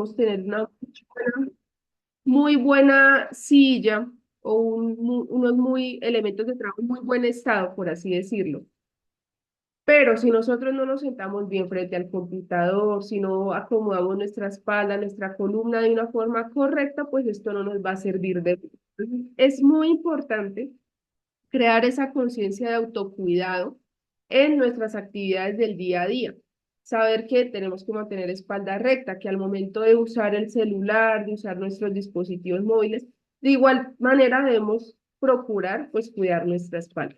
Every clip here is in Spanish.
podamos tener una muy buena silla o unos muy elementos de trabajo en muy buen estado, por así decirlo. Pero si nosotros no nos sentamos bien frente al computador, si no acomodamos nuestra espalda, nuestra columna de una forma correcta, pues esto no nos va a servir de mucho. Entonces, es muy importante crear esa conciencia de autocuidado en nuestras actividades del día a día. Saber que tenemos que mantener espalda recta, que al momento de usar el celular, de usar nuestros dispositivos móviles, de igual manera debemos procurar pues cuidar nuestra espalda.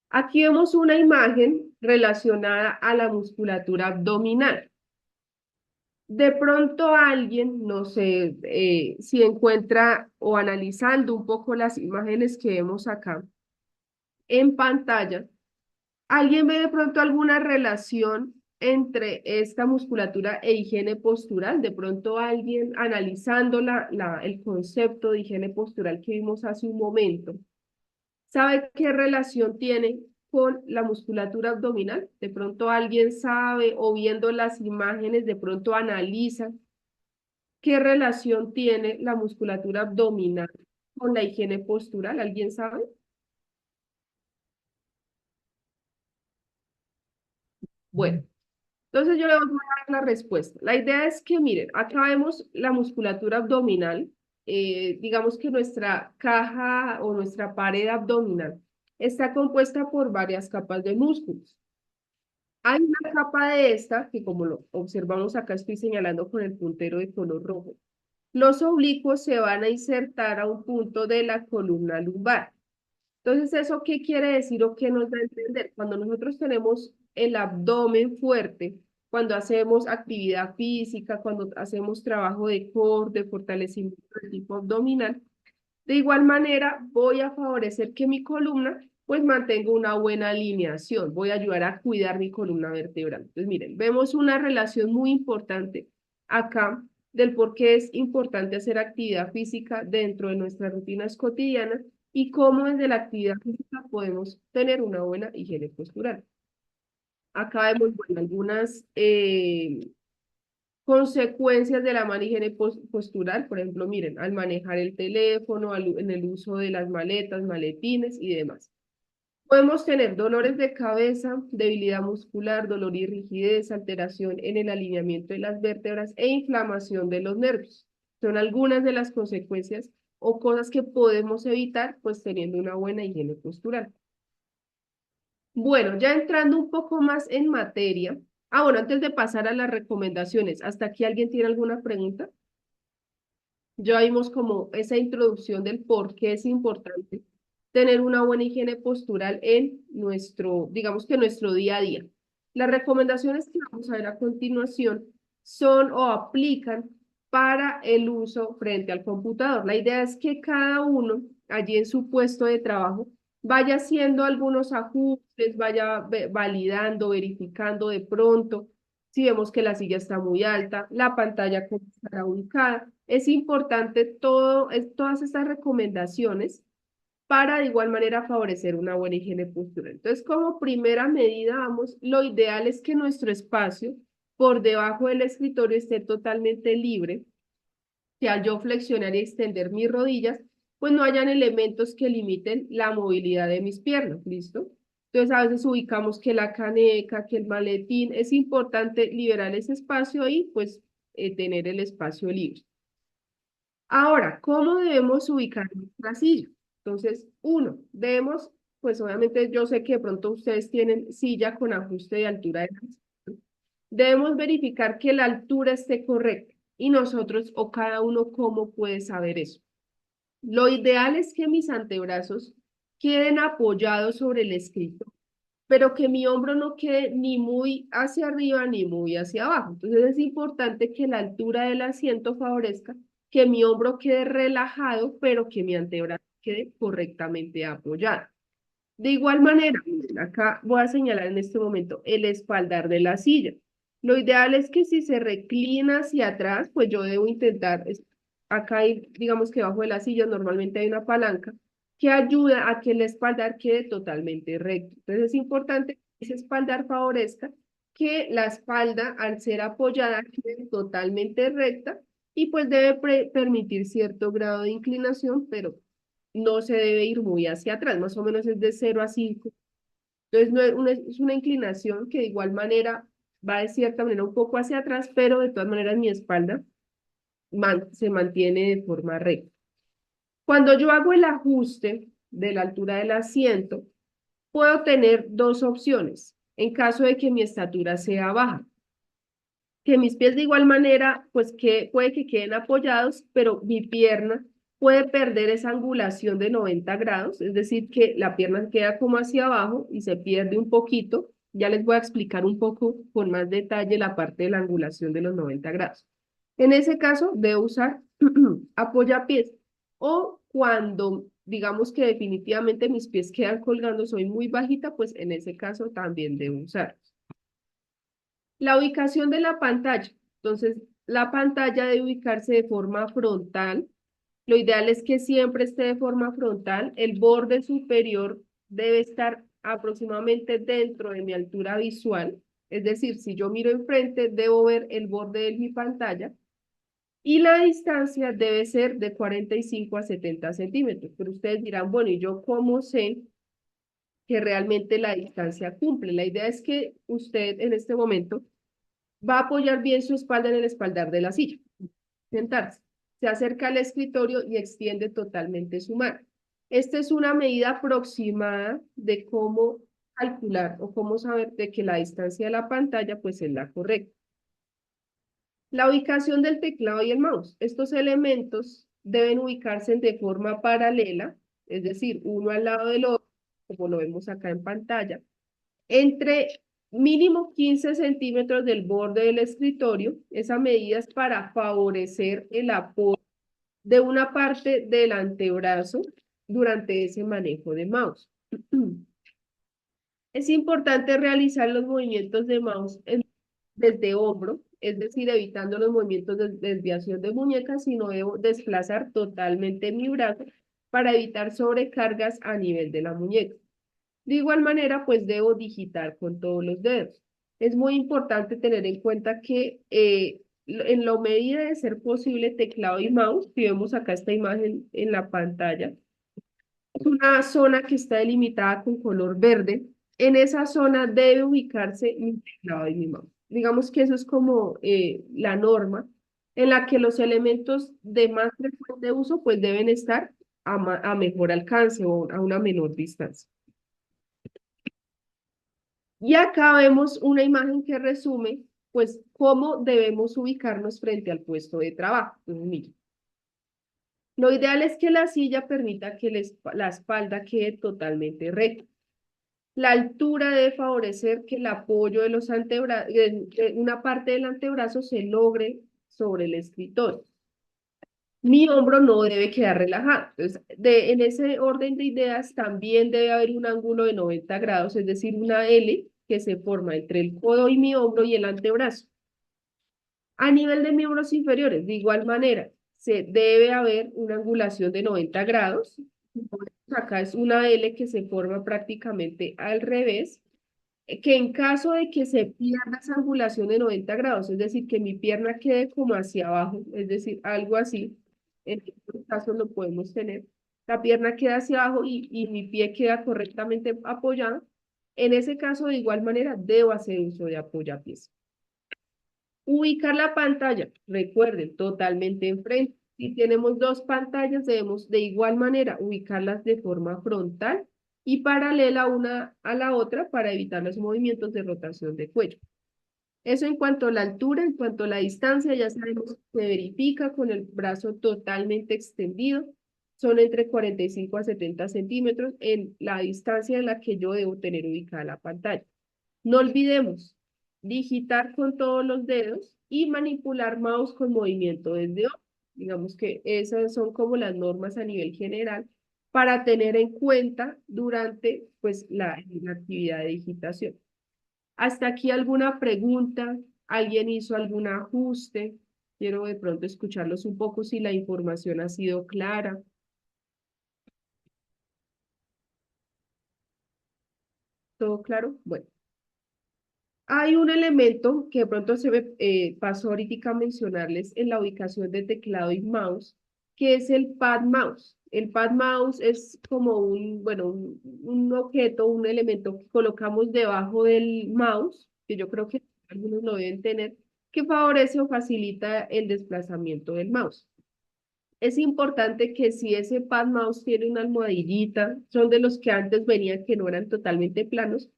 Aquí vemos una imagen relacionada a la musculatura abdominal. De pronto alguien, no sé, si encuentra o analizando un poco las imágenes que vemos acá en pantalla, alguien ve de pronto alguna relación entre esta musculatura e higiene postural. De pronto alguien analizando el concepto de higiene postural que vimos hace un momento ¿sabe qué relación tiene con la musculatura abdominal? De pronto alguien sabe o viendo las imágenes, de pronto analiza qué relación tiene la musculatura abdominal con la higiene postural. ¿Alguien sabe? Bueno, entonces yo le voy a dar la respuesta. La idea es que, miren, acá vemos la musculatura abdominal. Digamos que nuestra caja o nuestra pared abdominal está compuesta por varias capas de músculos. Hay una capa de esta, que como lo observamos acá, estoy señalando con el puntero de color rojo. Los oblicuos se van a insertar a un punto de la columna lumbar. Entonces, ¿eso qué quiere decir o qué nos da a entender? Cuando nosotros tenemos el abdomen fuerte, cuando hacemos actividad física, cuando hacemos trabajo de core, de fortalecimiento del tipo abdominal, de igual manera, voy a favorecer que mi columna pues mantenga una buena alineación. Voy a ayudar a cuidar mi columna vertebral. Entonces, miren, vemos una relación muy importante acá del por qué es importante hacer actividad física dentro de nuestras rutinas cotidianas y cómo desde la actividad física podemos tener una buena higiene postural. Acá vemos, bueno, algunas consecuencias de la mala higiene postural, por ejemplo, miren, al manejar el teléfono, en el uso de las maletas, maletines y demás. Podemos tener dolores de cabeza, debilidad muscular, dolor y rigidez, alteración en el alineamiento de las vértebras e inflamación de los nervios. Son algunas de las consecuencias o cosas que podemos evitar, pues teniendo una buena higiene postural. Bueno, ya entrando un poco más en materia. Bueno, antes de pasar a las recomendaciones, ¿hasta aquí alguien tiene alguna pregunta? Ya vimos como esa introducción del por qué es importante tener una buena higiene postural en nuestro, digamos que nuestro día a día. Las recomendaciones que vamos a ver a continuación son o aplican para el uso frente al computador. La idea es que cada uno allí en su puesto de trabajo vaya haciendo algunos ajustes, vaya validando, verificando de pronto si vemos que la silla está muy alta, la pantalla cómo estará ubicada. Es importante todas estas recomendaciones para de igual manera favorecer una buena higiene postural. Entonces, como primera medida, vamos, lo ideal es que nuestro espacio por debajo del escritorio esté totalmente libre, que al yo flexionar y extender mis rodillas, pues no hayan elementos que limiten la movilidad de mis piernas, ¿listo? Entonces a veces ubicamos que la caneca, que el maletín, es importante liberar ese espacio y pues tener el espacio libre. Ahora, ¿cómo debemos ubicar nuestra silla? Entonces, uno, debemos, pues obviamente yo sé que de pronto ustedes tienen silla con ajuste de altura de la silla. Debemos verificar que la altura esté correcta y nosotros o cada uno cómo puede saber eso. Lo ideal es que mis antebrazos queden apoyados sobre el escritorio, pero que mi hombro no quede ni muy hacia arriba ni muy hacia abajo. Entonces es importante que la altura del asiento favorezca que mi hombro quede relajado, pero que mi antebrazo quede correctamente apoyado. De igual manera, miren, acá voy a señalar en este momento el espaldar de la silla. Lo ideal es que si se reclina hacia atrás, pues yo debo intentar, acá hay, digamos que bajo de la silla normalmente hay una palanca que ayuda a que el espaldar quede totalmente recto. Entonces es importante que ese espaldar favorezca que la espalda, al ser apoyada, quede totalmente recta y pues debe permitir cierto grado de inclinación, pero no se debe ir muy hacia atrás, más o menos es de 0 a 5. Entonces no es una inclinación que de igual manera va de cierta manera un poco hacia atrás, pero de todas maneras mi espalda se mantiene de forma recta. Cuando yo hago el ajuste de la altura del asiento, puedo tener dos opciones en caso de que mi estatura sea baja. Que mis pies de igual manera, pues que puede que queden apoyados, pero mi pierna puede perder esa angulación de 90 grados, es decir, que la pierna queda como hacia abajo y se pierde un poquito. Ya les voy a explicar un poco con más detalle la parte de la angulación de los 90 grados. En ese caso, debo usar apoyapiés o cuando digamos que definitivamente mis pies quedan colgando, soy muy bajita, pues en ese caso también debo usar. La ubicación de la pantalla. Entonces, la pantalla debe ubicarse de forma frontal. Lo ideal es que siempre esté de forma frontal. El borde superior debe estar aproximadamente dentro de mi altura visual. Es decir, si yo miro enfrente, debo ver el borde de mi pantalla. Y la distancia debe ser de 45 a 70 centímetros. Pero ustedes dirán, bueno, ¿y yo cómo sé que realmente la distancia cumple? La idea es que usted en este momento va a apoyar bien su espalda en el espaldar de la silla. Sentarse. Se acerca al escritorio y extiende totalmente su mano. Esta es una medida aproximada de cómo calcular o cómo saber de que la distancia de la pantalla pues es la correcta. La ubicación del teclado y el mouse. Estos elementos deben ubicarse de forma paralela, es decir, uno al lado del otro, como lo vemos acá en pantalla, entre mínimo 15 centímetros del borde del escritorio. Esa medida es para favorecer el apoyo de una parte del antebrazo durante ese manejo de mouse. Es importante realizar los movimientos de mouse desde hombro, es decir, evitando los movimientos de desviación de muñeca, sino debo desplazar totalmente mi brazo para evitar sobrecargas a nivel de la muñeca. De igual manera, pues debo digitar con todos los dedos. Es muy importante tener en cuenta que en la medida de ser posible teclado y mouse, si vemos acá esta imagen en la pantalla, es una zona que está delimitada con color verde. En esa zona debe ubicarse mi teclado y mi mouse. Digamos que eso es como la norma en la que los elementos de más frecuente uso pues deben estar a mejor alcance o a una menor distancia. Y acá vemos una imagen que resume, pues, cómo debemos ubicarnos frente al puesto de trabajo. Entonces, mire, lo ideal es que la silla permita que la espalda quede totalmente recta. La altura debe favorecer que el apoyo de los antebrazos, de una parte del antebrazo se logre sobre el escritorio. Mi hombro no debe quedar relajado. Entonces, en ese orden de ideas también debe haber un ángulo de 90 grados, es decir, una L que se forma entre el codo y mi hombro y el antebrazo. A nivel de miembros inferiores, de igual manera, se debe haber una angulación de 90 grados. Acá es una L que se forma prácticamente al revés, que en caso de que se pierda esa angulación de 90 grados, es decir, que mi pierna quede como hacia abajo, es decir, algo así, en estos casos lo podemos tener, la pierna queda hacia abajo y mi pie queda correctamente apoyado, en ese caso de igual manera debo hacer uso de apoyapiés. Ubicar la pantalla, recuerden, totalmente enfrente. Si tenemos dos pantallas, debemos de igual manera ubicarlas de forma frontal y paralela una a la otra para evitar los movimientos de rotación de cuello. Eso en cuanto a la altura, en cuanto a la distancia, ya sabemos, se verifica con el brazo totalmente extendido. Son entre 45 a 70 centímetros en la distancia en la que yo debo tener ubicada la pantalla. No olvidemos digitar con todos los dedos y manipular mouse con movimiento desde abajo. Digamos que esas son como las normas a nivel general para tener en cuenta durante pues, la actividad de digitación. ¿Hasta aquí alguna pregunta? ¿Alguien hizo algún ajuste? Quiero de pronto escucharlos un poco si la información ha sido clara. ¿Todo claro? Bueno. Hay un elemento que de pronto se me pasó ahorita a mencionarles en la ubicación de teclado y mouse, que es el pad mouse. El pad mouse es como bueno, un objeto, un elemento que colocamos debajo del mouse, que yo creo que algunos lo deben tener, que favorece o facilita el desplazamiento del mouse. Es importante que si ese pad mouse tiene una almohadillita, son de los que antes venían que no eran totalmente planos,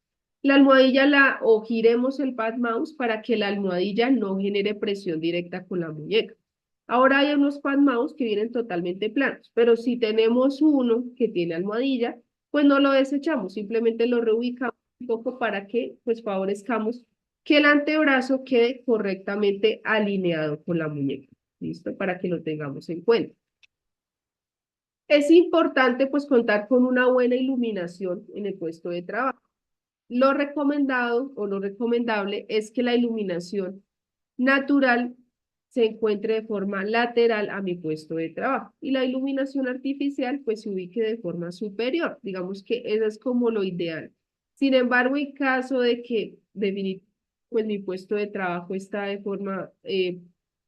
la almohadilla o giremos el pad mouse para que la almohadilla no genere presión directa con la muñeca. Ahora hay unos pad mouse que vienen totalmente planos, pero si tenemos uno que tiene almohadilla, pues no lo desechamos, simplemente lo reubicamos un poco para que pues favorezcamos que el antebrazo quede correctamente alineado con la muñeca. ¿Listo? Para que lo tengamos en cuenta. Es importante pues contar con una buena iluminación en el puesto de trabajo. Lo recomendado o lo recomendable es que la iluminación natural se encuentre de forma lateral a mi puesto de trabajo y la iluminación artificial pues se ubique de forma superior. Digamos que eso es como lo ideal. Sin embargo, en caso de que definitivamente pues mi puesto de trabajo está de forma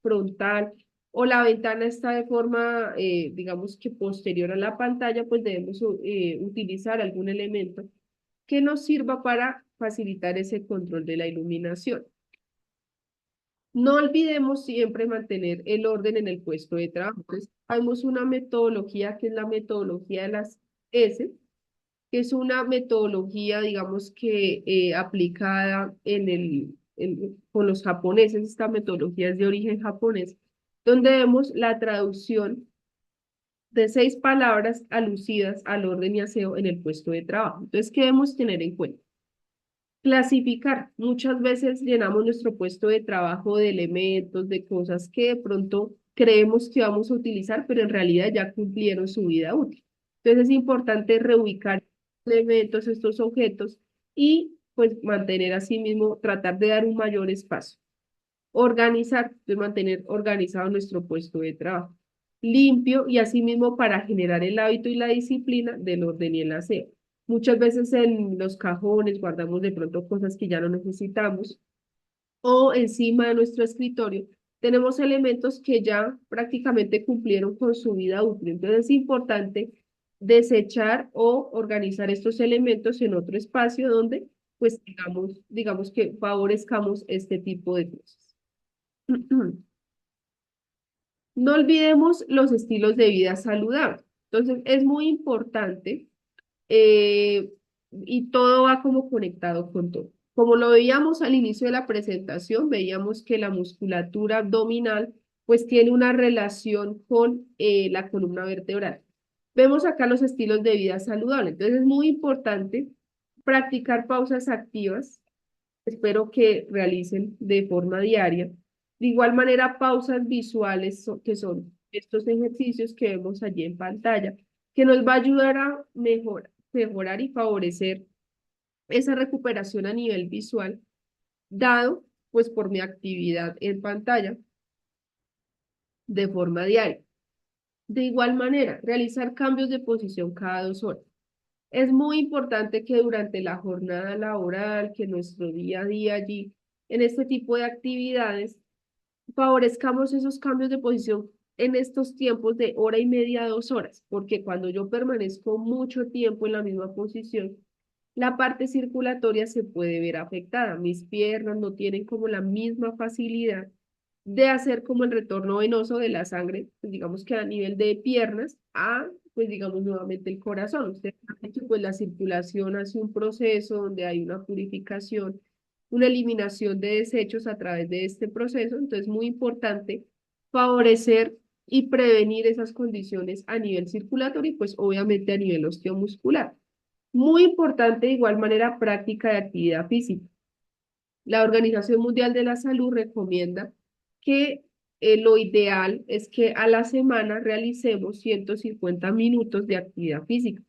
frontal o la ventana está de forma, digamos que posterior a la pantalla, pues debemos utilizar algún elemento que nos sirva para facilitar ese control de la iluminación. No olvidemos siempre mantener el orden en el puesto de trabajo. Entonces, tenemos una metodología que es la metodología de las S, que es una metodología, digamos que aplicada con los japoneses, esta metodología es de origen japonés, donde vemos la traducción de 6 palabras alucidas al orden y aseo en el puesto de trabajo. Entonces, ¿qué debemos tener en cuenta? Clasificar. Muchas veces llenamos nuestro puesto de trabajo de elementos, de cosas que de pronto creemos que vamos a utilizar, pero en realidad ya cumplieron su vida útil. Entonces es importante reubicar elementos, estos objetos y pues mantener así mismo, tratar de dar un mayor espacio. Organizar, de mantener organizado nuestro puesto de trabajo. Limpio y asimismo para generar el hábito y la disciplina del orden y el aseo. Muchas veces en los cajones guardamos de pronto cosas que ya no necesitamos o encima de nuestro escritorio tenemos elementos que ya prácticamente cumplieron con su vida útil. Entonces es importante desechar o organizar estos elementos en otro espacio donde pues digamos que favorezcamos este tipo de cosas. No olvidemos los estilos de vida saludables. Entonces, es muy importante eh, y todo va como conectado con todo. Como lo veíamos al inicio de la presentación, veíamos que la musculatura abdominal pues tiene una relación con la columna vertebral. Vemos acá los estilos de vida saludables. Entonces, es muy importante practicar pausas activas. Espero que realicen de forma diaria. De igual manera, pausas visuales, que son estos ejercicios que vemos allí en pantalla, que nos va a ayudar a mejorar y favorecer esa recuperación a nivel visual, dado pues por mi actividad en pantalla de forma diaria. De igual manera, realizar cambios de posición cada 2 horas. Es muy importante que durante la jornada laboral, que nuestro día a día allí, en este tipo de actividades, favorezcamos esos cambios de posición en estos tiempos de hora y media, 2 horas, porque cuando yo permanezco mucho tiempo en la misma posición, la parte circulatoria se puede ver afectada. Mis piernas no tienen como la misma facilidad de hacer como el retorno venoso de la sangre, pues digamos que a nivel de piernas, pues digamos nuevamente el corazón. Usted sabe que pues la circulación hace un proceso donde hay una purificación, una eliminación de desechos a través de este proceso, entonces es muy importante favorecer y prevenir esas condiciones a nivel circulatorio y pues obviamente a nivel osteomuscular. Muy importante de igual manera práctica de actividad física. La Organización Mundial de la Salud recomienda que lo ideal es que a la semana realicemos 150 minutos de actividad física.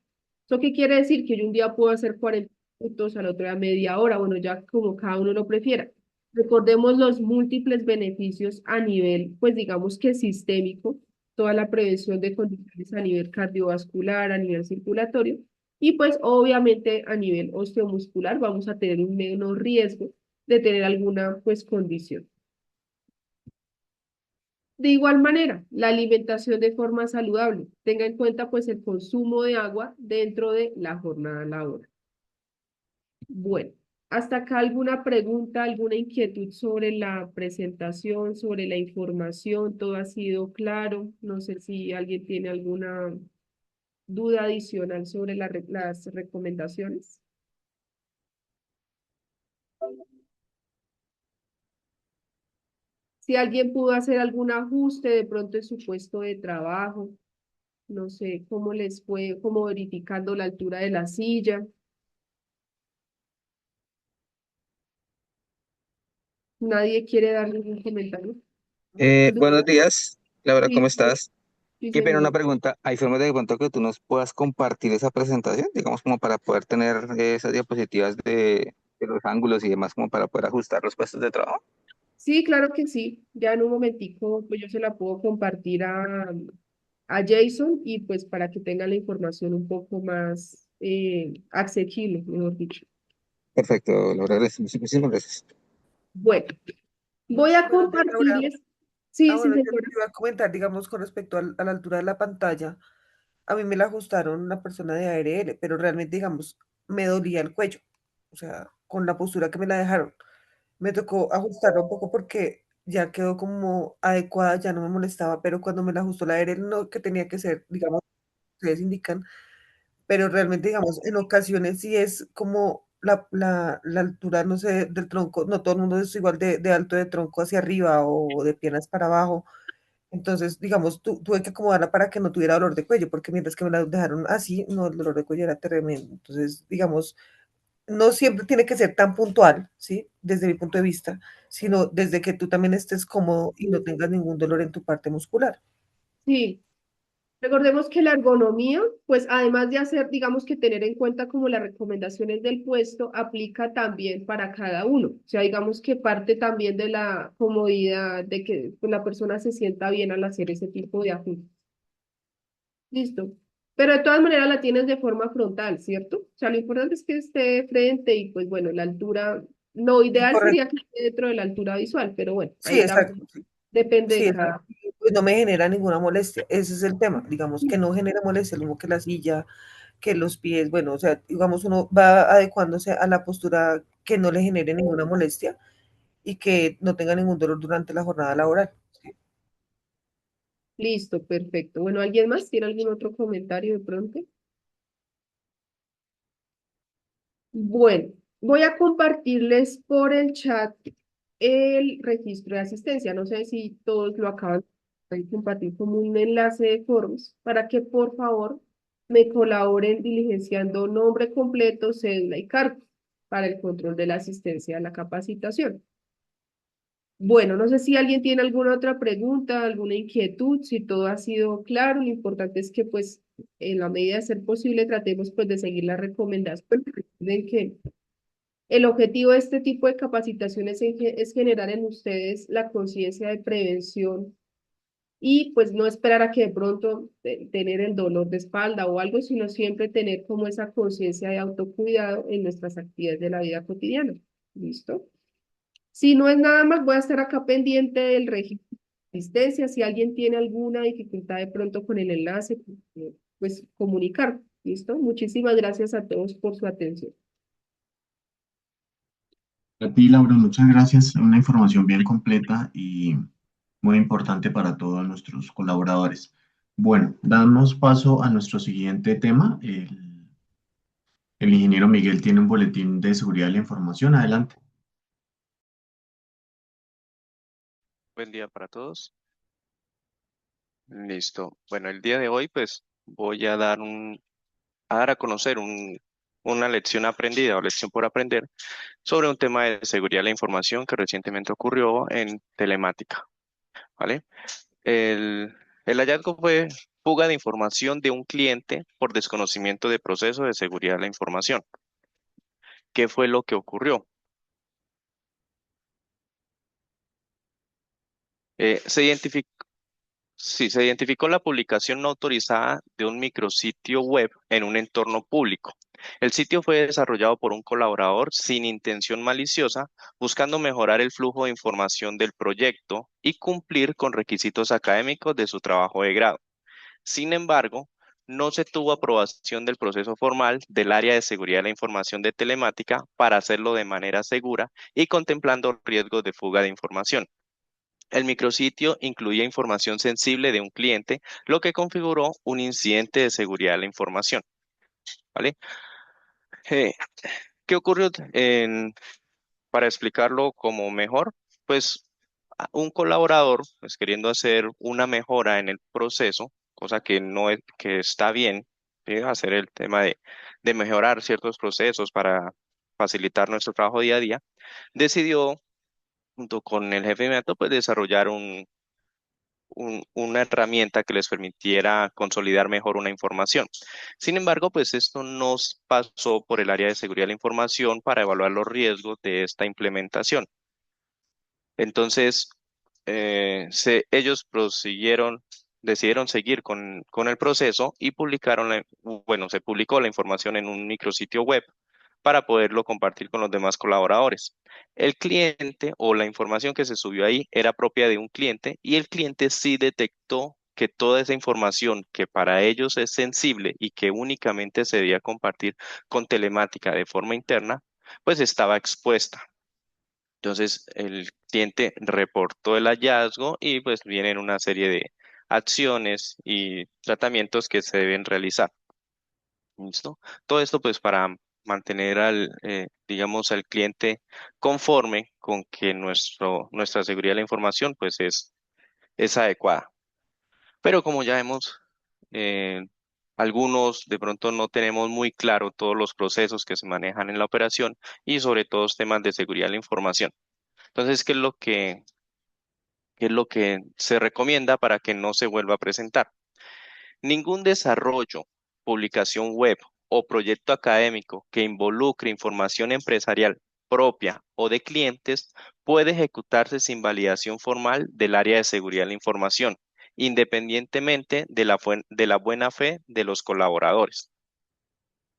¿Eso qué quiere decir? Que yo un día puedo hacer 40 minutos, al otro día media hora, bueno, ya como cada uno lo prefiera. Recordemos los múltiples beneficios a nivel, pues digamos que sistémico, toda la prevención de condiciones a nivel cardiovascular, a nivel circulatorio, y pues obviamente a nivel osteomuscular vamos a tener un menor riesgo de tener alguna pues condición. De igual manera, la alimentación de forma saludable. Tenga en cuenta pues el consumo de agua dentro de la jornada laboral. Bueno, hasta acá alguna pregunta, alguna inquietud sobre la presentación, sobre la información, todo ha sido claro. No sé si alguien tiene alguna duda adicional sobre las recomendaciones. Si alguien pudo hacer algún ajuste de pronto en su puesto de trabajo, no sé cómo les fue, como verificando la altura de la silla. Nadie quiere dar ningún comentario. Buenos días, Laura, ¿cómo Sí, estás? sí, Qué pena una señor. pregunta. ¿Hay formas de pronto que tú nos puedas compartir esa presentación? Digamos, como para poder tener esas diapositivas de los ángulos y demás, como para poder ajustar los puestos de trabajo. Sí, claro que sí. Ya en un momentico, pues yo se la puedo compartir a Jason y pues para que tenga la información un poco más asequible, mejor dicho. Perfecto, Laura, gracias. Muchísimas gracias. Bueno, voy a Buenos días, Laura. compartirles. Sí, sí, Bueno, yo señora. te iba a comentar, digamos, con respecto a la altura de la pantalla. A mí me la ajustaron una persona de ARL, pero realmente, digamos, me dolía el cuello. O sea, con la postura que me la dejaron. Me tocó ajustarla un poco porque ya quedó como adecuada, ya no me molestaba, pero cuando me la ajustó la ARL, no que tenía que ser, digamos, ustedes indican, pero realmente, digamos, en ocasiones sí es como la altura, no sé, del tronco, no todo el mundo es igual de alto de tronco hacia arriba o de piernas para abajo. Entonces, digamos, tuve que acomodarla para que no tuviera dolor de cuello, porque mientras que me la dejaron así, no, el dolor de cuello era tremendo. Entonces, digamos, no siempre tiene que ser tan puntual, ¿sí? Desde mi punto de vista, sino desde que tú también estés cómodo y no tengas ningún dolor en tu parte muscular. Sí. Recordemos que la ergonomía, pues además de hacer, digamos que tener en cuenta como las recomendaciones del puesto, aplica también para cada uno. O sea, digamos que parte también de la comodidad, de que pues, la persona se sienta bien al hacer ese tipo de ajustes. Listo. Pero de todas maneras la tienes de forma frontal, ¿cierto? O sea, lo importante es que esté de frente y pues bueno, la altura, lo ideal sería Correcto. que esté dentro de la altura visual, pero bueno, Sí, ahí exacto. también Sí, depende sí, de exacto. cada. Pues no me genera ninguna molestia. Ese es el tema. Digamos que no genera molestia, lo mismo que la silla, que los pies. Bueno, o sea, digamos, uno va adecuándose a la postura que no le genere ninguna molestia y que no tenga ningún dolor durante la jornada laboral. Sí. Listo, perfecto. Bueno, ¿alguien más tiene algún otro comentario de pronto? Bueno, voy a compartirles por el chat el registro de asistencia. No sé si todos lo acaban de compartir como un enlace de forms para que por favor me colaboren diligenciando nombre completo, cédula y cargo para el control de la asistencia a la capacitación. Bueno, no sé si alguien tiene alguna otra pregunta, alguna inquietud, si todo ha sido claro. Lo importante es que, pues, en la medida de ser posible, tratemos, pues, de seguir las recomendaciones. Recuerden que el objetivo de este tipo de capacitaciones es generar en ustedes la conciencia de prevención y, pues, no esperar a que de pronto tener el dolor de espalda o algo, sino siempre tener como esa conciencia de autocuidado en nuestras actividades de la vida cotidiana. ¿Listo? Si no es nada más, voy a estar acá pendiente del registro de asistencia. Si alguien tiene alguna dificultad de pronto con el enlace, pues comunicar. ¿Listo? Muchísimas gracias a todos por su atención. A ti, Laura, muchas gracias. Una información bien completa y muy importante para todos nuestros colaboradores. Bueno, damos paso a nuestro siguiente tema. El ingeniero Miguel tiene un boletín de seguridad de la información. Adelante. Buen día para todos. Listo. Bueno, el día de hoy pues voy a dar a conocer una lección aprendida o lección por aprender sobre un tema de seguridad de la información que recientemente ocurrió en telemática, ¿vale? El, el hallazgo fue fuga de información de un cliente por desconocimiento de proceso de seguridad de la información. ¿Qué fue lo que ocurrió? Se identificó. Sí, se identificó la publicación no autorizada de un micrositio web en un entorno público. El sitio fue desarrollado por un colaborador sin intención maliciosa, buscando mejorar el flujo de información del proyecto y cumplir con requisitos académicos de su trabajo de grado. Sin embargo, no se tuvo aprobación del proceso formal del área de seguridad de la información de telemática para hacerlo de manera segura y contemplando riesgos de fuga de información. El micrositio incluía información sensible de un cliente, lo que configuró un incidente de seguridad de la información. ¿Vale? Eh, ¿Qué ocurrió para explicarlo como mejor? Pues un colaborador, pues queriendo hacer una mejora en el proceso, cosa que no es, que está bien, ¿sí? Hacer el tema de mejorar ciertos procesos para facilitar nuestro trabajo día a día, decidió, junto con el jefe inmediato, pues desarrollar una herramienta que les permitiera consolidar mejor una información. Sin embargo, pues esto nos pasó por el área de seguridad de la información para evaluar los riesgos de esta implementación. Entonces, ellos decidieron seguir con el proceso y bueno, se publicó la información en un micrositio web para poderlo compartir con los demás colaboradores. El cliente o la información que se subió ahí era propia de un cliente y el cliente sí detectó que toda esa información que para ellos es sensible y que únicamente se debía compartir con telemática de forma interna, pues estaba expuesta. Entonces, el cliente reportó el hallazgo y pues vienen una serie de acciones y tratamientos que se deben realizar. ¿Listo? Todo esto pues para mantener digamos, al cliente conforme con que nuestra seguridad de la información pues es adecuada. Pero como ya vemos, eh, algunos de pronto no tenemos muy claro todos los procesos que se manejan en la operación y sobre todo temas de seguridad de la información. Entonces, ¿qué es lo que se recomienda para que no se vuelva a presentar? Ningún desarrollo, publicación web o proyecto académico que involucre información empresarial propia o de clientes puede ejecutarse sin validación formal del área de seguridad de la información, independientemente de la buena fe de los colaboradores.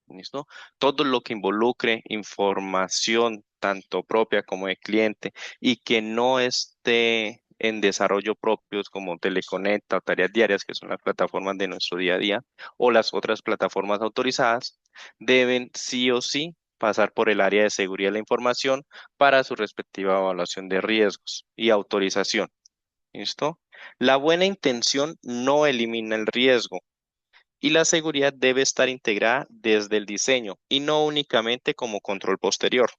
¿Listo? Todo lo que involucre información tanto propia como de cliente y que no esté en desarrollo propios como Teleconecta o Tareas Diarias, que son las plataformas de nuestro día a día, o las otras plataformas autorizadas, deben sí o sí pasar por el área de seguridad de la información para su respectiva evaluación de riesgos y autorización. ¿Listo? La buena intención no elimina el riesgo y la seguridad debe estar integrada desde el diseño y no únicamente como control posterior.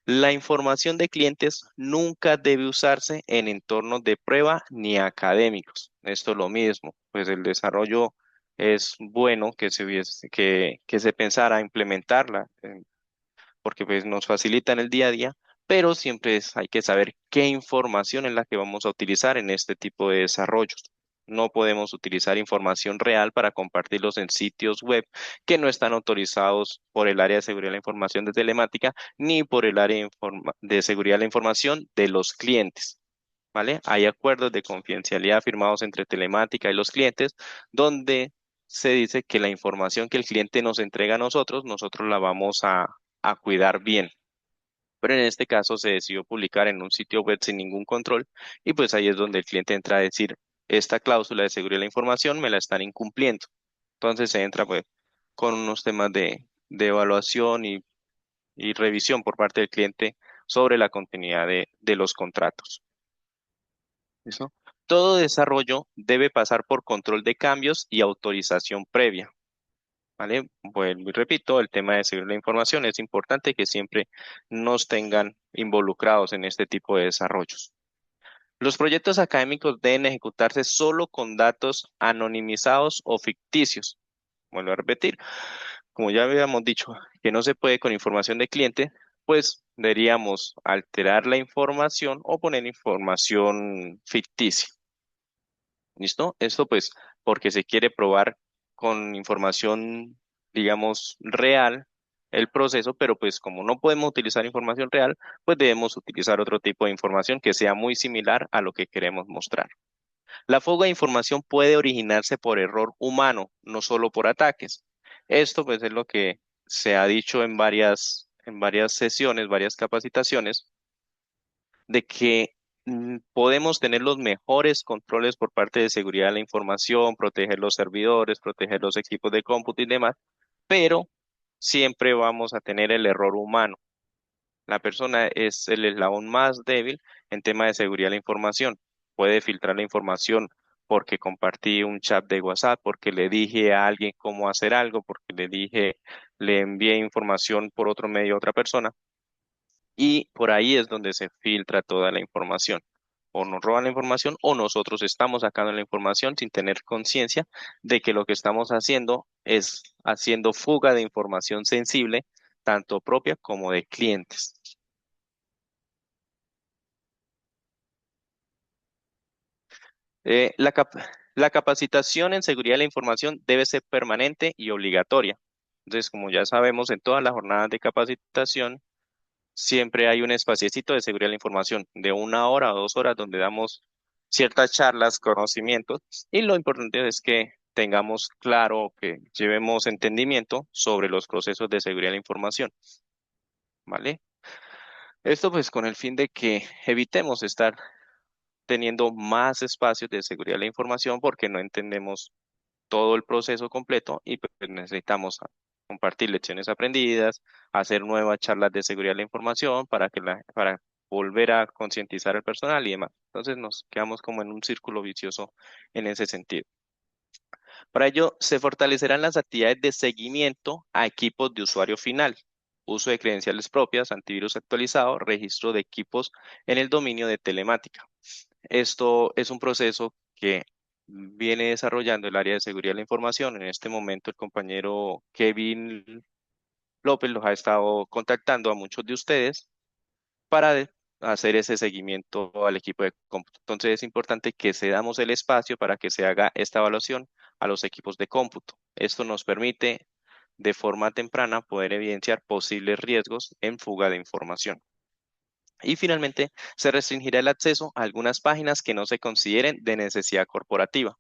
La información de clientes nunca debe usarse en entornos de prueba ni académicos. Esto es lo mismo, pues el desarrollo es bueno que se pensara implementarla, porque pues nos facilita en el día a día, pero siempre hay que saber qué información es la que vamos a utilizar en este tipo de desarrollos. No podemos utilizar información real para compartirlos en sitios web que no están autorizados por el área de seguridad de la información de telemática ni por el área de seguridad de la información de los clientes. ¿Vale? Hay acuerdos de confidencialidad firmados entre telemática y los clientes donde se dice que la información que el cliente nos entrega a nosotros la vamos a cuidar bien. Pero en este caso se decidió publicar en un sitio web sin ningún control y pues ahí es donde el cliente entra a decir, esta cláusula de seguridad de la información me la están incumpliendo. Entonces se entra pues con unos temas de evaluación y revisión por parte del cliente sobre la continuidad de los contratos. ¿Listo? Todo desarrollo debe pasar por control de cambios y autorización previa. ¿Vale? Vuelvo y repito, el tema de seguridad de la información es importante que siempre nos tengan involucrados en este tipo de desarrollos. Los proyectos académicos deben ejecutarse solo con datos anonimizados o ficticios. Vuelvo a repetir, como ya habíamos dicho, que no se puede con información de cliente, pues deberíamos alterar la información o poner información ficticia. ¿Listo? Esto pues porque se quiere probar con información, digamos, real el proceso, pero pues como no podemos utilizar información real, pues debemos utilizar otro tipo de información que sea muy similar a lo que queremos mostrar. La fuga de información puede originarse por error humano, no solo por ataques. Esto pues es lo que se ha dicho en varias sesiones, varias capacitaciones, de que podemos tener los mejores controles por parte de seguridad de la información, proteger los servidores, proteger los equipos de cómputo y demás, pero siempre vamos a tener el error humano. La persona es el eslabón más débil en tema de seguridad de la información. Puede filtrar la información porque compartí un chat de WhatsApp, porque le dije a alguien cómo hacer algo, porque le envié información por otro medio a otra persona. Y por ahí es donde se filtra toda la información. O nos roban la información o nosotros estamos sacando la información sin tener conciencia de que lo que estamos haciendo es haciendo fuga de información sensible, tanto propia como de clientes. Eh, la cap- la capacitación en seguridad de la información debe ser permanente y obligatoria. Entonces, como ya sabemos, en todas las jornadas de capacitación siempre hay un espaciecito de seguridad de la información de 1 hora o 2 horas donde damos ciertas charlas, conocimientos, y lo importante es que tengamos claro, que llevemos entendimiento sobre los procesos de seguridad de la información, ¿vale? Esto pues con el fin de que evitemos estar teniendo más espacios de seguridad de la información porque no entendemos todo el proceso completo y pues necesitamos compartir lecciones aprendidas, hacer nuevas charlas de seguridad de la información para volver a concientizar al personal y demás. Entonces nos quedamos como en un círculo vicioso en ese sentido. Para ello, se fortalecerán las actividades de seguimiento a equipos de usuario final, uso de credenciales propias, antivirus actualizado, registro de equipos en el dominio de telemática. Esto es un proceso que viene desarrollando el área de seguridad de la información. En este momento, el compañero Kevin López los ha estado contactando a muchos de ustedes para hacer ese seguimiento al equipo de cómputo. Entonces, es importante que cedamos el espacio para que se haga esta evaluación a los equipos de cómputo. Esto nos permite, de forma temprana, poder evidenciar posibles riesgos en fuga de información. Y finalmente, se restringirá el acceso a algunas páginas que no se consideren de necesidad corporativa.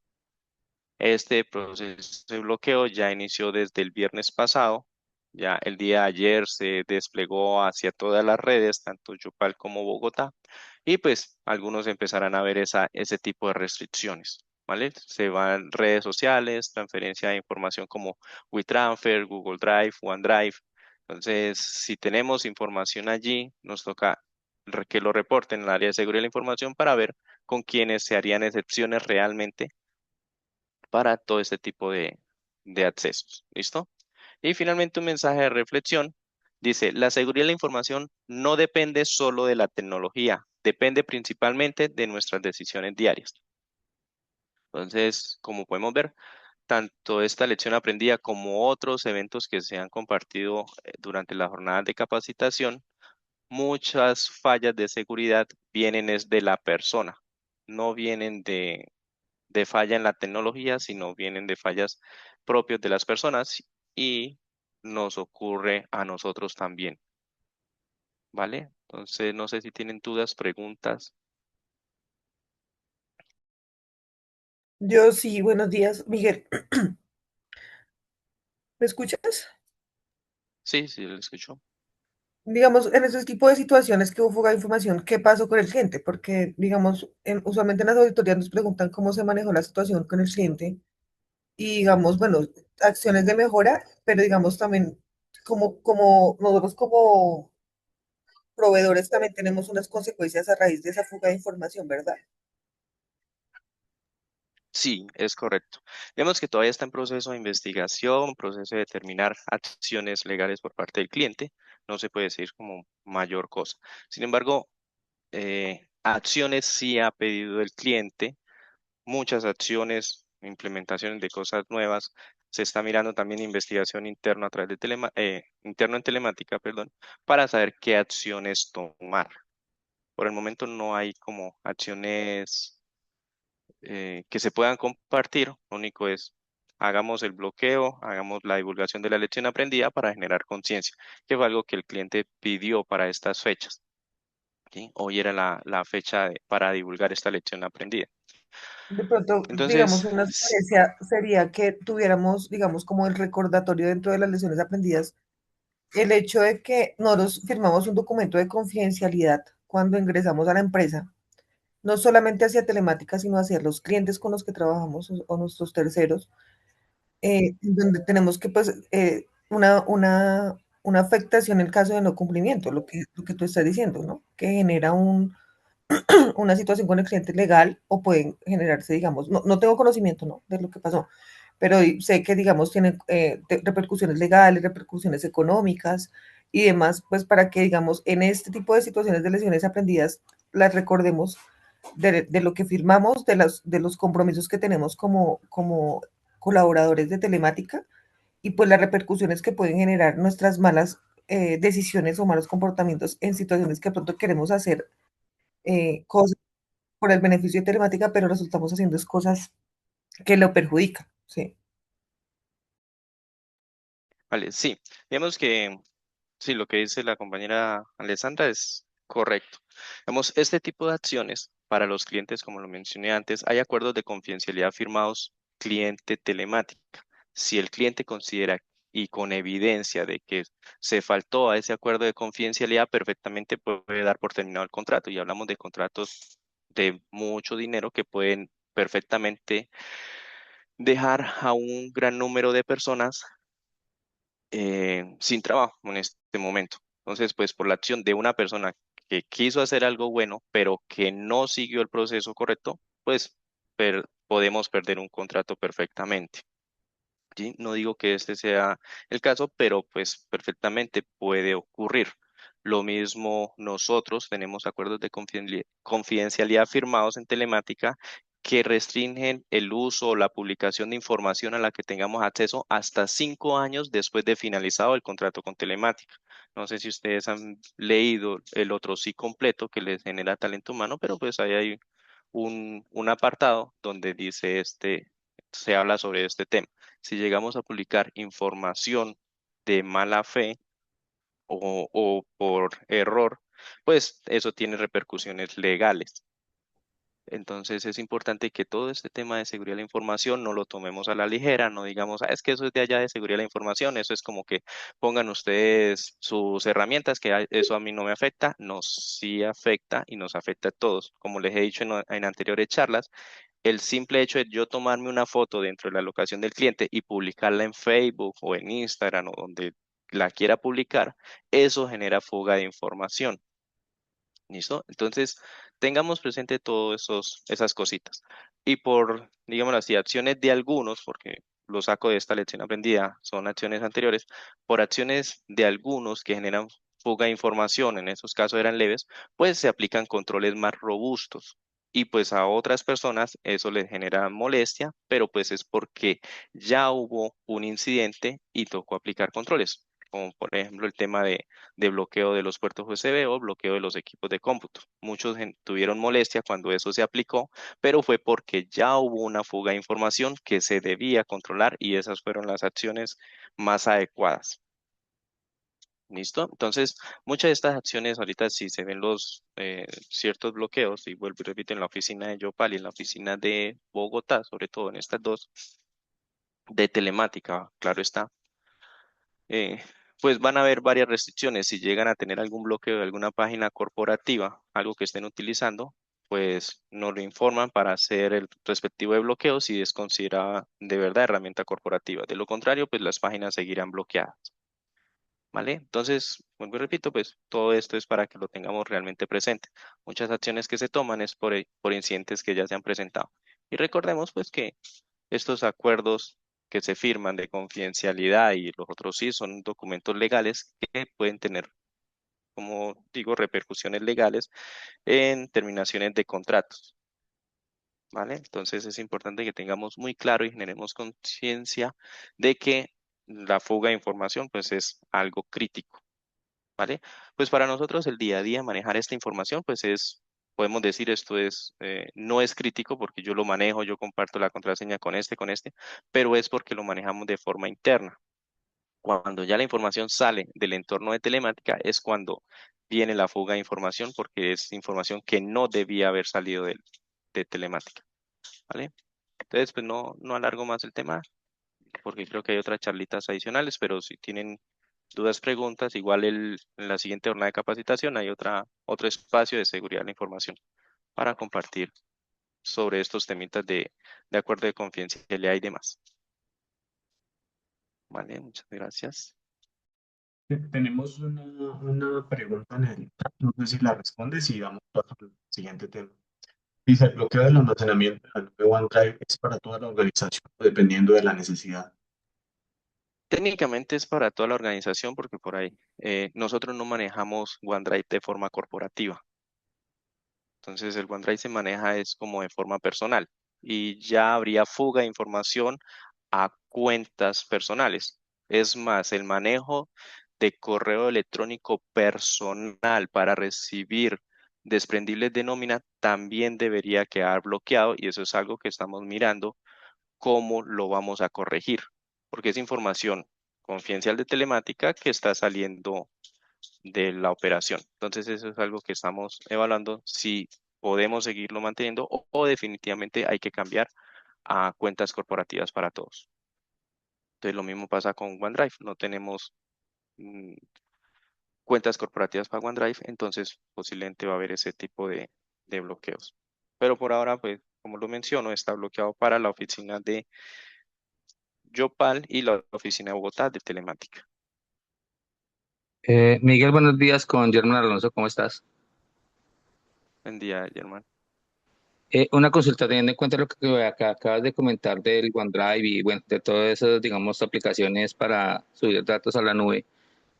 Este proceso de bloqueo ya inició desde el viernes pasado. Ya el día de ayer se desplegó hacia todas las redes, tanto Yopal como Bogotá, y pues algunos empezarán a ver ese tipo de restricciones, ¿vale? Se van redes sociales, transferencia de información como WeTransfer, Google Drive, OneDrive. Entonces, si tenemos información allí, nos toca que lo reporten en el área de seguridad de la información para ver con quiénes se harían excepciones realmente para todo este tipo de accesos. ¿Listo? Y finalmente un mensaje de reflexión. Dice, la seguridad de la información no depende solo de la tecnología, depende principalmente de nuestras decisiones diarias. Entonces, como podemos ver, tanto esta lección aprendida como otros eventos que se han compartido durante la jornada de capacitación, muchas fallas de seguridad vienen es de la persona, no vienen de falla en la tecnología, sino vienen de fallas propias de las personas y nos ocurre a nosotros también, ¿vale? Entonces, no sé si tienen dudas, preguntas. Yo sí, buenos días, Miguel. ¿Me escuchas? Sí, sí, lo escucho. Digamos, en ese tipo de situaciones que hubo fuga de información, ¿qué pasó con el cliente? Porque, digamos, usualmente en las auditorías nos preguntan cómo se manejó la situación con el cliente y, digamos, bueno, acciones de mejora, pero digamos también, como nosotros como proveedores también tenemos unas consecuencias a raíz de esa fuga de información, ¿verdad? Sí, es correcto. Vemos que todavía está en proceso de investigación, proceso de determinar acciones legales por parte del cliente. No se puede decir como mayor cosa. Sin embargo, acciones sí ha pedido el cliente, muchas acciones, implementaciones de cosas nuevas. Se está mirando también investigación interna a través de interno en telemática, perdón, para saber qué acciones tomar. Por el momento no hay como acciones que se puedan compartir. Lo único es hagamos el bloqueo, hagamos la divulgación de la lección aprendida para generar conciencia, que fue algo que el cliente pidió para estas fechas. ¿Sí? Hoy era la fecha para divulgar esta lección aprendida. De pronto, digamos, Entonces, una sugerencia sería que tuviéramos, digamos, como el recordatorio dentro de las lecciones aprendidas, el hecho de que nosotros firmamos un documento de confidencialidad cuando ingresamos a la empresa, no solamente hacia telemática, sino hacia los clientes con los que trabajamos o nuestros terceros, donde tenemos que, pues, una afectación en caso de no cumplimiento, lo que tú estás diciendo, ¿no? Que genera una situación con el cliente legal o pueden generarse, digamos, no tengo conocimiento, ¿no? De lo que pasó, pero sé que, digamos, tiene repercusiones legales, repercusiones económicas y demás, pues para que, digamos, en este tipo de situaciones de lesiones aprendidas, las recordemos de lo que firmamos, de los compromisos que tenemos como colaboradores de telemática y pues las repercusiones que pueden generar nuestras malas decisiones o malos comportamientos en situaciones que de pronto queremos hacer cosas por el beneficio de telemática, pero resultamos haciendo cosas que lo perjudican, ¿sí? vale, sí, digamos que sí, lo que dice la compañera Alessandra es correcto. Digamos, este tipo de acciones para los clientes, como lo mencioné antes, hay acuerdos de confidencialidad firmados cliente telemática. Si el cliente considera y con evidencia de que se faltó a ese acuerdo de confidencialidad, perfectamente puede dar por terminado el contrato. Y hablamos de contratos de mucho dinero que pueden perfectamente dejar a un gran número de personas sin trabajo en este momento. Entonces, pues por la acción de una persona que quiso hacer algo bueno, pero que no siguió el proceso correcto, pues podemos perder un contrato perfectamente. ¿Sí? No digo que este sea el caso, pero pues perfectamente puede ocurrir. Lo mismo nosotros tenemos acuerdos de confidencialidad firmados en telemática que restringen el uso o la publicación de información a la que tengamos acceso hasta 5 años después de finalizado el contrato con telemática. No sé si ustedes han leído el otro sí completo que les genera talento humano, pero pues ahí hay un apartado donde dice se habla sobre este tema. Si llegamos a publicar información de mala fe o por error, pues eso tiene repercusiones legales. Entonces es importante que todo este tema de seguridad de la información no lo tomemos a la ligera, no digamos, es que eso es de allá de seguridad de la información, eso es como que pongan ustedes sus herramientas, que eso a mí no me afecta, nos sí afecta y nos afecta a todos. Como les he dicho en anteriores charlas, el simple hecho de yo tomarme una foto dentro de la locación del cliente y publicarla en Facebook o en Instagram o donde la quiera publicar, eso genera fuga de información. ¿Listo? Entonces, tengamos presente todas esas cositas. Y por, digámoslo así, acciones de algunos, porque lo saco de esta lección aprendida, son acciones anteriores, por acciones de algunos que generan fuga de información, en esos casos eran leves, pues se aplican controles más robustos. Y pues a otras personas eso les genera molestia, pero pues es porque ya hubo un incidente y tocó aplicar controles, como por ejemplo el tema de bloqueo de los puertos USB o bloqueo de los equipos de cómputo. Muchos tuvieron molestia cuando eso se aplicó, pero fue porque ya hubo una fuga de información que se debía controlar y esas fueron las acciones más adecuadas. ¿Listo? Entonces, muchas de estas acciones ahorita si se ven los ciertos bloqueos, y vuelvo y repito, en la oficina de Yopal y en la oficina de Bogotá, sobre todo en estas dos, de telemática, claro está, eh, pues van a haber varias restricciones. Si llegan a tener algún bloqueo de alguna página corporativa, algo que estén utilizando, pues nos lo informan para hacer el respectivo de bloqueo si es considerada de verdad herramienta corporativa. De lo contrario, pues las páginas seguirán bloqueadas. ¿Vale? Entonces, vuelvo y repito, pues todo esto es para que lo tengamos realmente presente. Muchas acciones que se toman es por incidentes que ya se han presentado. Y recordemos pues que estos acuerdos que se firman de confidencialidad y los otros sí son documentos legales que pueden tener, como digo, repercusiones legales en terminaciones de contratos. ¿Vale? Entonces es importante que tengamos muy claro y generemos conciencia de que la fuga de información pues es algo crítico. ¿Vale? Pues para nosotros el día a día manejar esta información, pues podemos decir esto no es crítico porque yo lo manejo, yo comparto la contraseña con este, pero es porque lo manejamos de forma interna. Cuando ya la información sale del entorno de telemática es cuando viene la fuga de información porque es información que no debía haber salido de telemática. ¿vale? Entonces, pues no alargo más el tema porque creo que hay otras charlitas adicionales, pero si tienen dudas, preguntas, igual en la siguiente jornada de capacitación hay otro espacio de seguridad de la información para compartir sobre estos temitas de acuerdo de confidencialidad y demás. Vale, muchas gracias. Tenemos una pregunta en el, no sé si la respondes y vamos paso al siguiente tema. Dice, el bloqueo del almacenamiento en la nube OneDrive es para toda la organización, dependiendo de la necesidad. Técnicamente es para toda la organización porque por ahí nosotros no manejamos OneDrive de forma corporativa. Entonces el OneDrive se maneja es como de forma personal y ya habría fuga de información a cuentas personales. Es más, el manejo de correo electrónico personal para recibir desprendibles de nómina también debería quedar bloqueado y eso es algo que estamos mirando cómo lo vamos a corregir, porque es información confidencial de telemática que está saliendo de la operación. Entonces eso es algo que estamos evaluando si podemos seguirlo manteniendo o definitivamente hay que cambiar a cuentas corporativas para todos. Entonces lo mismo pasa con OneDrive. No tenemos mm, cuentas corporativas para OneDrive, entonces posiblemente va a haber ese tipo de bloqueos. Pero por ahora, pues, como lo menciono, está bloqueado para la oficina de Yopal y la oficina de Bogotá de telemática. Miguel, buenos días con Germán Alonso, ¿cómo estás? Buen día, Germán. Una consulta, teniendo en cuenta lo que acabas de comentar del OneDrive y bueno, de todas esas, digamos, aplicaciones para subir datos a la nube,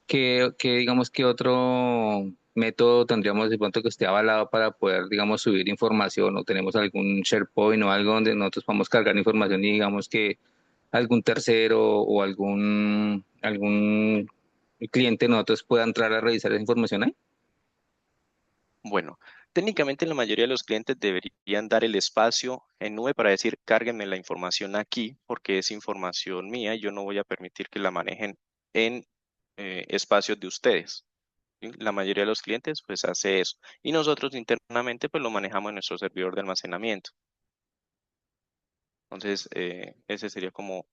digamos, qué otro método tendríamos de pronto que esté avalado para poder, digamos, subir información o tenemos algún SharePoint o algo donde nosotros podamos cargar información y digamos que algún tercero o algún cliente de nosotros pueda entrar a revisar esa información ahí? Bueno, técnicamente la mayoría de los clientes deberían dar el espacio en nube para decir, cárguenme la información aquí porque es información mía y yo no voy a permitir que la manejen en espacios de ustedes. ¿Sí? La mayoría de los clientes pues hace eso y nosotros internamente pues lo manejamos en nuestro servidor de almacenamiento. Entonces, ese sería como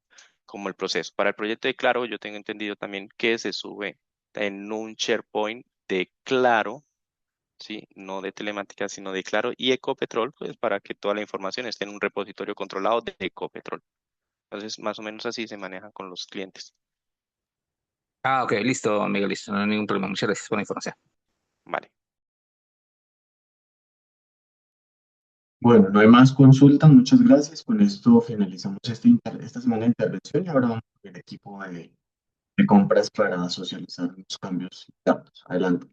el proceso. Para el proyecto de Claro, yo tengo entendido también que se sube en un SharePoint de Claro, ¿sí? No de telemática, sino de Claro y Ecopetrol, pues para que toda la información esté en un repositorio controlado de Ecopetrol. Entonces, más o menos así se maneja con los clientes. Ah, ok, listo, Miguel, listo, no hay ningún problema. Muchas gracias por la información. Vale. Bueno, no hay más consultas, muchas gracias. Con esto finalizamos esta semana de intervención y ahora vamos con el equipo de compras para socializar los cambios internos. Adelante.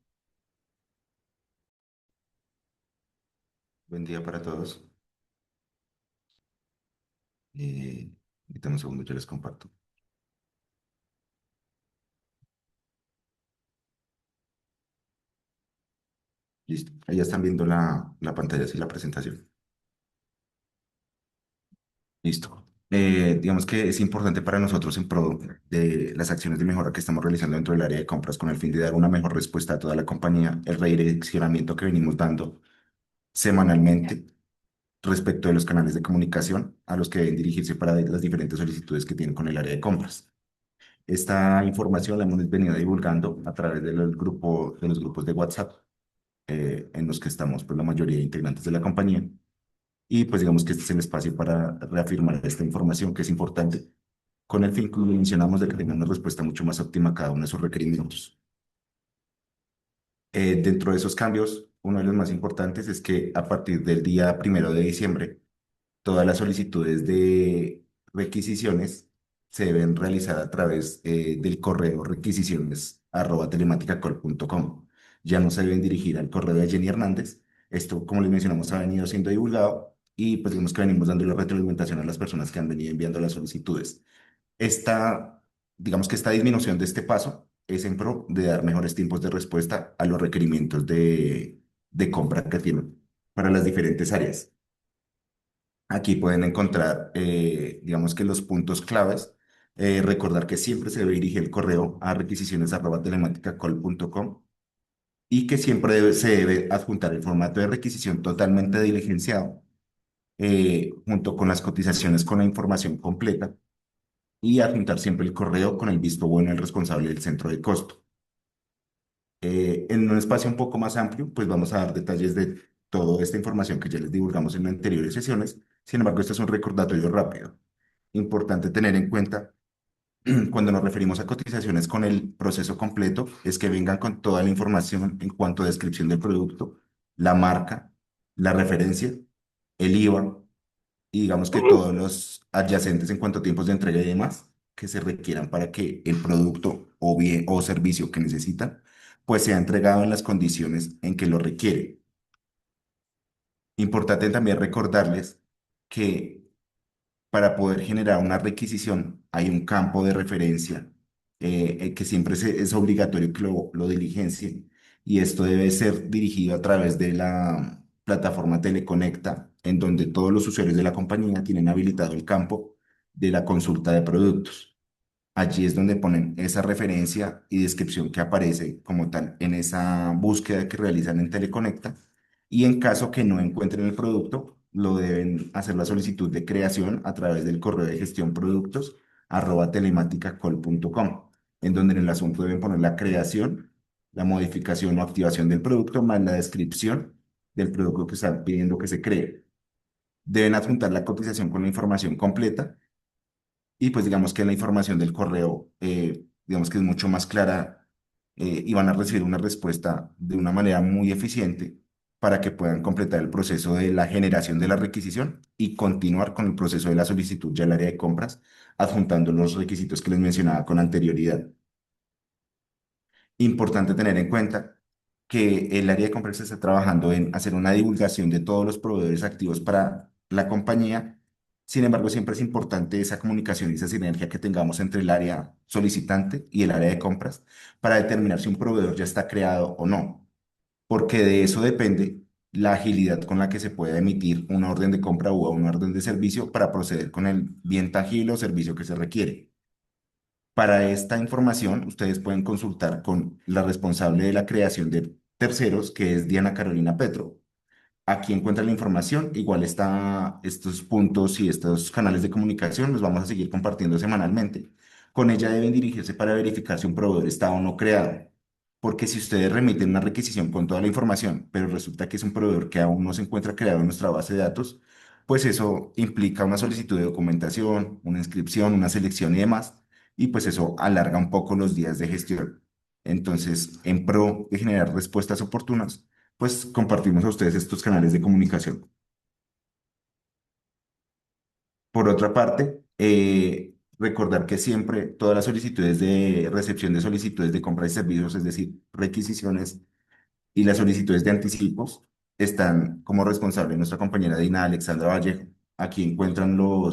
Buen día para todos. Dame un segundo, yo les comparto. Listo. Ahí ya están viendo la pantalla, sí, la presentación. Listo. Digamos que es importante para nosotros en pro de las acciones de mejora que estamos realizando dentro del área de compras con el fin de dar una mejor respuesta a toda la compañía, el redireccionamiento que venimos dando semanalmente respecto de los canales de comunicación a los que deben dirigirse para las diferentes solicitudes que tienen con el área de compras. Esta información la hemos venido divulgando a través de los grupos de WhatsApp en los que estamos, pues la mayoría de integrantes de la compañía. Y pues digamos que este es el espacio para reafirmar esta información que es importante, con el fin, como mencionamos, de que tengan una respuesta mucho más óptima a cada uno de sus requerimientos. Dentro de esos cambios, uno de los más importantes es que a partir del día 1 de diciembre, todas las solicitudes de requisiciones se deben realizar a través del correo requisiciones@telematicacol.com. Ya no se deben dirigir al correo de Jenny Hernández. Esto, como les mencionamos, ha venido siendo divulgado y pues digamos que venimos dando la retroalimentación a las personas que han venido enviando las solicitudes. Esta, digamos que esta disminución de este paso es en pro de dar mejores tiempos de respuesta a los requerimientos de compra que tienen para las diferentes áreas. Aquí pueden encontrar, digamos que los puntos claves. Recordar que siempre se debe dirigir el correo a requisiciones@telematicacol.com y que siempre se debe adjuntar el formato de requisición totalmente diligenciado junto con las cotizaciones con la información completa y adjuntar siempre el correo con el visto bueno del responsable del centro de costo. En un espacio un poco más amplio, pues vamos a dar detalles de toda esta información que ya les divulgamos en anteriores sesiones. Sin embargo, esto es un recordatorio rápido. Importante tener en cuenta cuando nos referimos a cotizaciones con el proceso completo, es que vengan con toda la información en cuanto a descripción del producto, la marca, la referencia, el IVA y digamos que todos los adyacentes en cuanto a tiempos de entrega y demás que se requieran para que el producto o bien o servicio que necesitan pues sea entregado en las condiciones en que lo requiere. Importante también recordarles que para poder generar una requisición hay un campo de referencia que siempre es obligatorio que lo diligencien y esto debe ser dirigido a través de la plataforma Teleconecta, en donde todos los usuarios de la compañía tienen habilitado el campo de la consulta de productos. Allí es donde ponen esa referencia y descripción que aparece como tal en esa búsqueda que realizan en Teleconecta. Y en caso que no encuentren el producto, lo deben hacer la solicitud de creación a través del correo de gestión productos @telematicacol.com, en donde en el asunto deben poner la creación, la modificación o activación del producto, más la descripción del producto que están pidiendo que se cree. Deben adjuntar la cotización con la información completa y pues digamos que la información del correo, digamos que es mucho más clara y van a recibir una respuesta de una manera muy eficiente para que puedan completar el proceso de la generación de la requisición y continuar con el proceso de la solicitud ya al área de compras, adjuntando los requisitos que les mencionaba con anterioridad. Importante tener en cuenta que el área de compras está trabajando en hacer una divulgación de todos los proveedores activos para la compañía. Sin embargo, siempre es importante esa comunicación y esa sinergia que tengamos entre el área solicitante y el área de compras para determinar si un proveedor ya está creado o no, porque de eso depende la agilidad con la que se puede emitir una orden de compra o una orden de servicio para proceder con el bien tangible o servicio que se requiere. Para esta información, ustedes pueden consultar con la responsable de la creación de terceros, que es Diana Carolina Petro. Aquí encuentran la información, igual está estos puntos y estos canales de comunicación, los vamos a seguir compartiendo semanalmente. Con ella deben dirigirse para verificar si un proveedor está o no creado. Porque si ustedes remiten una requisición con toda la información, pero resulta que es un proveedor que aún no se encuentra creado en nuestra base de datos, pues eso implica una solicitud de documentación, una inscripción, una selección y demás, y pues eso alarga un poco los días de gestión. Entonces, en pro de generar respuestas oportunas, pues compartimos a ustedes estos canales de comunicación. Por otra parte, recordar que siempre todas las solicitudes de recepción de solicitudes de compra y servicios, es decir, requisiciones y las solicitudes de anticipos, están como responsable nuestra compañera Dina Alexandra Vallejo. Aquí encuentran la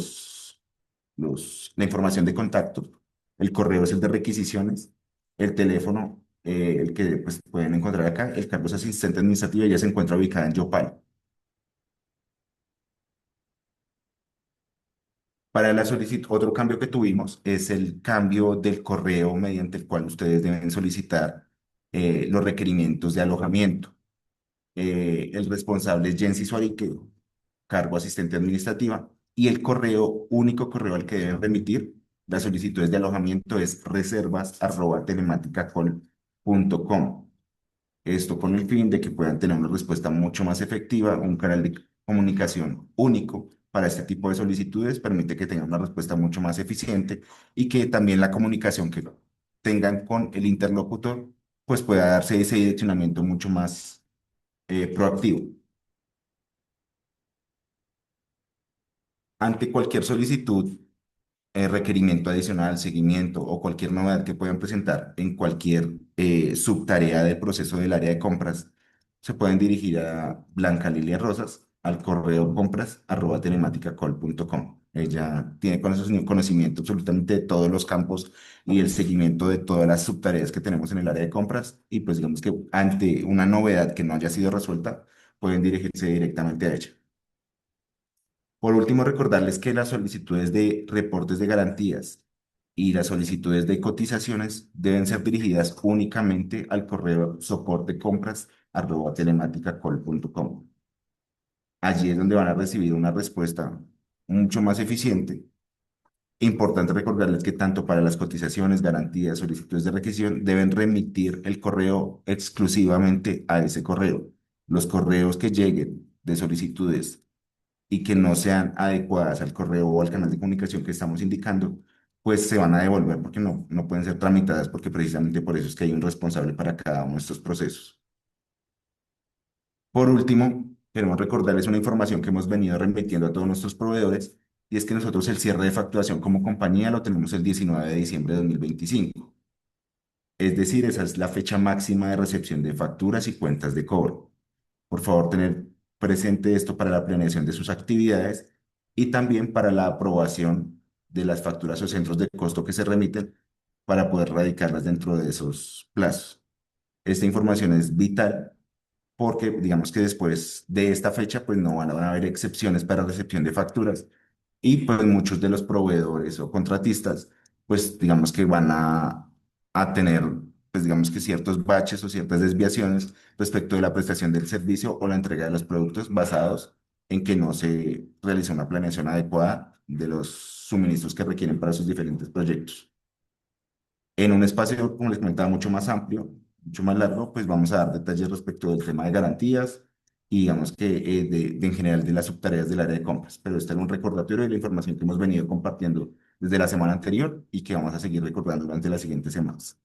información de contacto, el correo es el de requisiciones, el teléfono, el que pues, pueden encontrar acá, el cargo es asistente administrativa y ya se encuentra ubicada en Yopal. Para la solicitud, otro cambio que tuvimos es el cambio del correo mediante el cual ustedes deben solicitar los requerimientos de alojamiento. El responsable es Jensi Suarique, cargo asistente administrativa, y el correo, único correo al que deben remitir las solicitudes de alojamiento es reservas@telematicacol.com. Esto con el fin de que puedan tener una respuesta mucho más efectiva, un canal de comunicación único para este tipo de solicitudes, permite que tengan una respuesta mucho más eficiente y que también la comunicación que tengan con el interlocutor, pues pueda darse ese direccionamiento mucho más proactivo. Ante cualquier solicitud, requerimiento adicional, seguimiento o cualquier novedad que puedan presentar en cualquier subtarea del proceso del área de compras, se pueden dirigir a Blanca Lilia Rosas al correo compras@telematicacol.com. Ella tiene conocimiento absolutamente de todos los campos y el seguimiento de todas las subtareas que tenemos en el área de compras y pues digamos que ante una novedad que no haya sido resuelta, pueden dirigirse directamente a ella. Por último, recordarles que las solicitudes de reportes de garantías y las solicitudes de cotizaciones deben ser dirigidas únicamente al correo soportecompras@telematicacol.com. Allí es donde van a recibir una respuesta mucho más eficiente. Importante recordarles que tanto para las cotizaciones, garantías, solicitudes de requisición, deben remitir el correo exclusivamente a ese correo. Los correos que lleguen de solicitudes y que no sean adecuadas al correo o al canal de comunicación que estamos indicando, pues se van a devolver porque no pueden ser tramitadas, porque precisamente por eso es que hay un responsable para cada uno de estos procesos. Por último, queremos recordarles una información que hemos venido remitiendo a todos nuestros proveedores, y es que nosotros el cierre de facturación como compañía lo tenemos el 19 de diciembre de 2025. Es decir, esa es la fecha máxima de recepción de facturas y cuentas de cobro. Por favor, tener presente esto para la planeación de sus actividades y también para la aprobación de las facturas o centros de costo que se remiten para poder radicarlas dentro de esos plazos. Esta información es vital porque digamos que después de esta fecha pues no van a haber excepciones para recepción de facturas, y pues muchos de los proveedores o contratistas pues digamos que van a tener pues digamos que ciertos baches o ciertas desviaciones respecto de la prestación del servicio o la entrega de los productos basados en que no se realizó una planeación adecuada de los suministros que requieren para sus diferentes proyectos. En un espacio, como les comentaba, mucho más amplio, mucho más largo, pues vamos a dar detalles respecto del tema de garantías y digamos que en general de las subtareas del área de compras. Pero este es un recordatorio de la información que hemos venido compartiendo desde la semana anterior y que vamos a seguir recordando durante las siguientes semanas.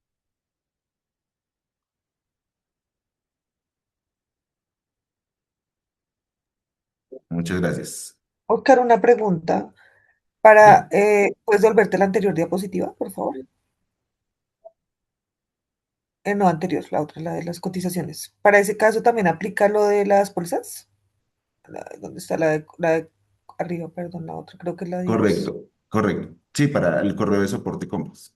Muchas gracias. Oscar, una pregunta Sí, ¿puedes volverte la anterior diapositiva, por favor? No, anterior, la otra, la de las cotizaciones. Para ese caso también aplica lo de las bolsas. ¿Dónde está la de arriba? Perdón, la otra, creo que es la 10. correcto, correcto. Sí, para el correo de soporte compras.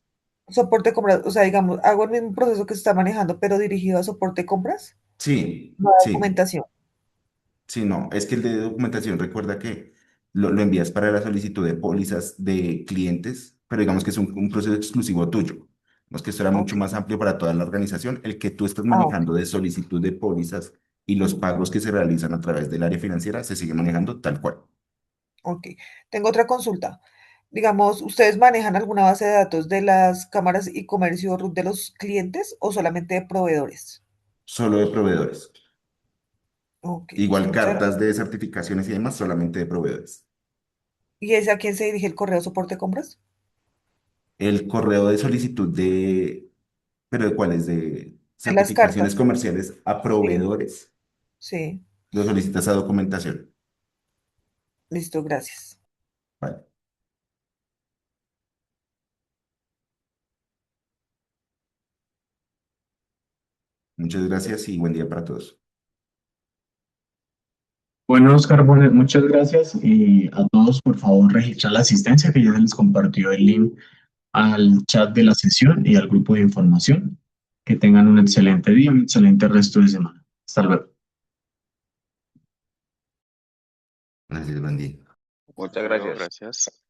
Soporte de compras, o sea, digamos, hago el mismo proceso que se está manejando, pero dirigido a soporte de compras, Sí, no a sí. documentación. Sí, no, es que el de documentación recuerda que lo envías para la solicitud de pólizas de clientes, pero digamos que es un proceso exclusivo tuyo. No es que esto era mucho Ok. más amplio para toda la organización. El que tú estás Ah, ok. manejando de solicitud de pólizas y los pagos que se realizan a través del área financiera se sigue manejando tal cual. Ok. Tengo otra consulta. Digamos, ¿ustedes manejan alguna base de datos de las cámaras y comercio RUT de los clientes o solamente de proveedores? Solo de proveedores. Ok, Igual listo. Muchas cartas gracias. de certificaciones y demás, solamente de proveedores. ¿Y es a quién se dirige el correo soporte de compras? El correo de solicitud de, ¿pero de cuáles? De De las certificaciones cartas. comerciales a Sí, proveedores. sí. Lo solicitas a documentación. Listo, gracias. Vale. Muchas gracias y buen día para todos. Bueno, Oscar, muchas gracias y a todos, por favor, registrar la asistencia que ya se les compartió el link al chat de la sesión y al grupo de información. Que tengan un excelente día, un excelente resto de semana. Hasta luego. Gracias, buen día. Muchas Hasta luego, gracias. gracias.